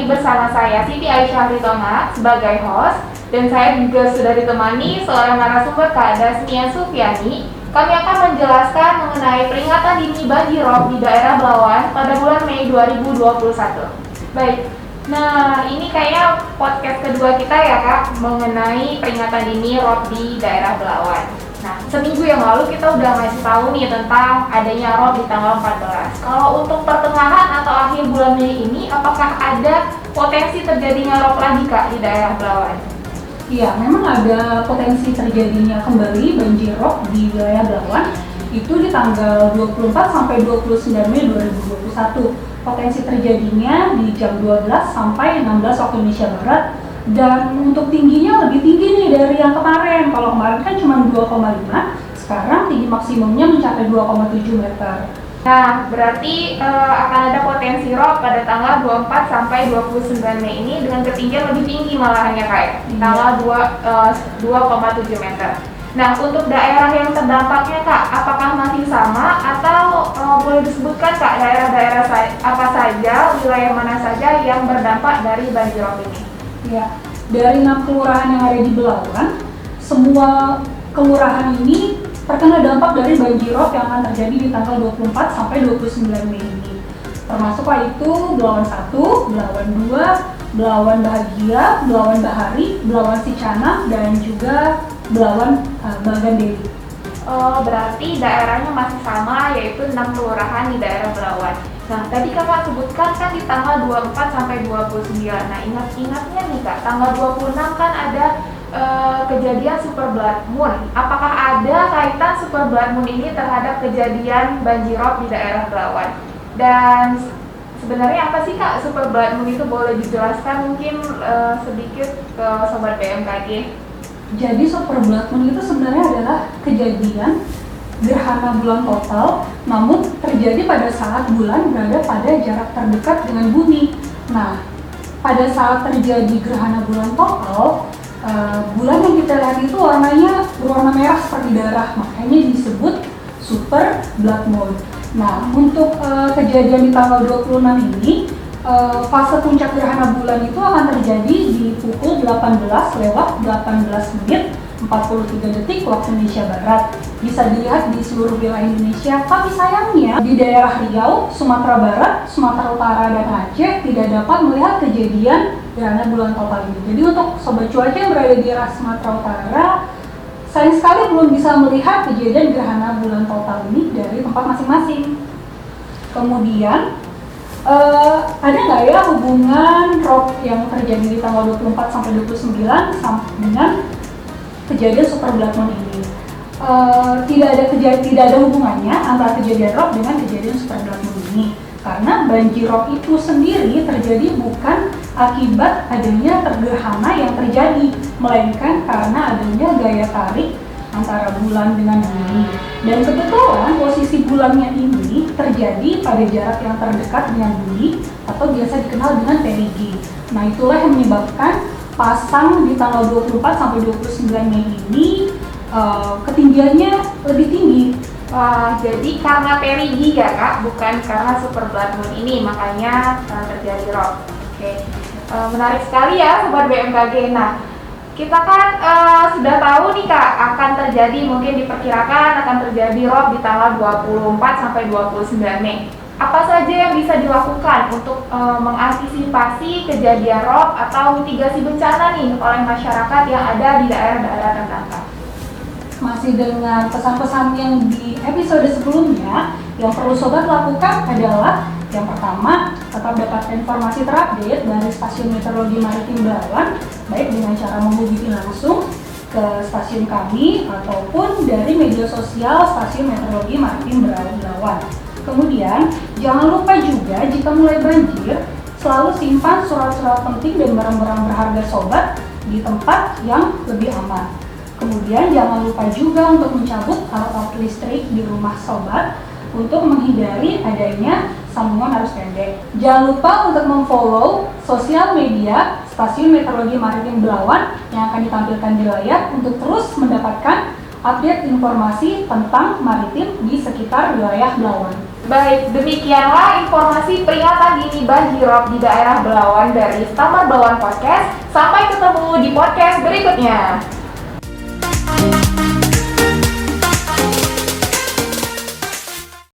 lagi bersama saya Siti Aisyah Ritoma sebagai host, dan saya juga sudah ditemani seorang narasumber Kak Dasmia Sufiani. Kami akan menjelaskan mengenai peringatan dini banjirop di daerah Belawan pada bulan Mei 2021. Baik, nah ini kayaknya podcast kedua kita ya Kak, mengenai peringatan dini rob di daerah Belawan. Nah, seminggu yang lalu kita udah ngasih tahu nih tentang adanya rob di tanggal 14. Kalau untuk pertengahan atau akhir bulan Mei ini, apakah ada potensi terjadinya rob lagi Kak di daerah Belawan? Iya, memang ada potensi terjadinya kembali banjir rob di wilayah Belawan. Itu di tanggal 24 sampai 29 Mei 2021. Potensi terjadinya di jam 12 sampai 16 waktu Indonesia Barat. Dan untuk tingginya lebih tinggi nih dari yang kemarin. Kalau kemarin kan cuma 2,5, sekarang tinggi maksimumnya mencapai 2,7 meter. Nah, berarti akan ada potensi rob pada tanggal 24 sampai 29 Mei ini dengan ketinggian lebih tinggi malahannya Kak, di tanggal 2,7 meter. Nah, untuk daerah yang terdampaknya Kak, apakah masih sama atau boleh disebutkan Kak daerah-daerah apa saja, wilayah mana saja yang berdampak dari banjir rob ini? Ya, dari 6 kelurahan yang ada di Belawan, semua kelurahan ini terkena dampak dari banjir rob yang akan terjadi di tanggal 24 sampai 29 Mei ini. Termasuklah itu Belawan 1, Belawan 2, Belawan Bahagia, Belawan Bahari, Belawan Sicana, dan juga Belawan Bagan Dewi. Berarti daerahnya masih sama, yaitu 6 kelurahan di daerah Belawan. Nah, tadi Kakak sebutkan kan di tanggal 24 sampai 29. Nah, ingat-ingatnya nih Kak, tanggal 26 kan ada kejadian super blood moon. Apakah ada kaitan super blood moon ini terhadap kejadian banjir rob di daerah Belawan? Dan sebenarnya apa sih Kak super blood moon itu, boleh dijelaskan mungkin sedikit ke sobat BMKG? Jadi super blood moon itu sebenarnya adalah kejadian gerhana bulan total, namun terjadi pada saat bulan berada pada jarak terdekat dengan bumi. Nah, pada saat terjadi gerhana bulan total, bulan yang kita lihat itu warnanya berwarna merah seperti darah, makanya disebut super blood moon. Nah, untuk kejadian di tanggal 26 ini, fase puncak gerhana bulan itu akan terjadi di pukul 18 lewat 18 menit 43 detik waktu Indonesia Barat. Bisa dilihat di seluruh wilayah Indonesia, tapi sayangnya di daerah Riau, Sumatera Barat, Sumatera Utara, dan Aceh tidak dapat melihat kejadian gerhana bulan total ini. Jadi untuk sobat cuaca yang berada di daerah Sumatera Utara, sayang sekali belum bisa melihat kejadian gerhana bulan total ini dari tempat masing-masing. Kemudian ada nggak ya hubungan rob yang terjadi di tanggal 24 sampai 29 dengan kejadian super blood moon ini? Tidak ada hubungannya antara kejadian rob dengan kejadian super blood moon ini, karena banjir rob itu sendiri terjadi bukan akibat adanya gerhana yang terjadi, melainkan karena adanya gaya tarik antara bulan dengan bumi. Dan kebetulan posisi bulannya ini terjadi pada jarak yang terdekat dengan bumi atau biasa dikenal dengan perigi. Nah, itulah yang menyebabkan pasang di tanggal 24 sampai 29 Mei ini ketinggiannya lebih tinggi. Jadi karena perigi ya Kak, bukan karena super blood moon ini, makanya terjadi rob. Oke. Menarik sekali ya Sobat BMKG. Nah, kita kan sudah tahu nih Kak, akan terjadi, mungkin diperkirakan akan terjadi rob di tanggal 24 sampai 29 Mei. Apa saja yang bisa dilakukan untuk mengantisipasi kejadian rob atau mitigasi bencana nih oleh masyarakat yang ada di daerah-daerah terdampak? Masih dengan pesan-pesan yang di episode sebelumnya, yang perlu sobat lakukan adalah yang pertama, tetap dapatkan informasi terupdate dari Stasiun Meteorologi Maritim Belawan, baik dengan cara menghubungi langsung ke stasiun kami ataupun dari media sosial Stasiun Meteorologi Maritim Belawan. Kemudian, jangan lupa juga jika mulai banjir, selalu simpan surat-surat penting dan barang-barang berharga sobat di tempat yang lebih aman. Kemudian jangan lupa juga untuk mencabut alat-alat listrik di rumah sobat untuk menghindari adanya sambungan arus pendek. Jangan lupa untuk memfollow sosial media Stasiun Meteorologi Maritim Belawan yang akan ditampilkan di layar untuk terus mendapatkan update informasi tentang maritim di sekitar wilayah Belawan. Baik, demikianlah informasi peringatan dini banjirop di daerah Belawan dari Stamar Belawan Podcast. Sampai ketemu di podcast berikutnya.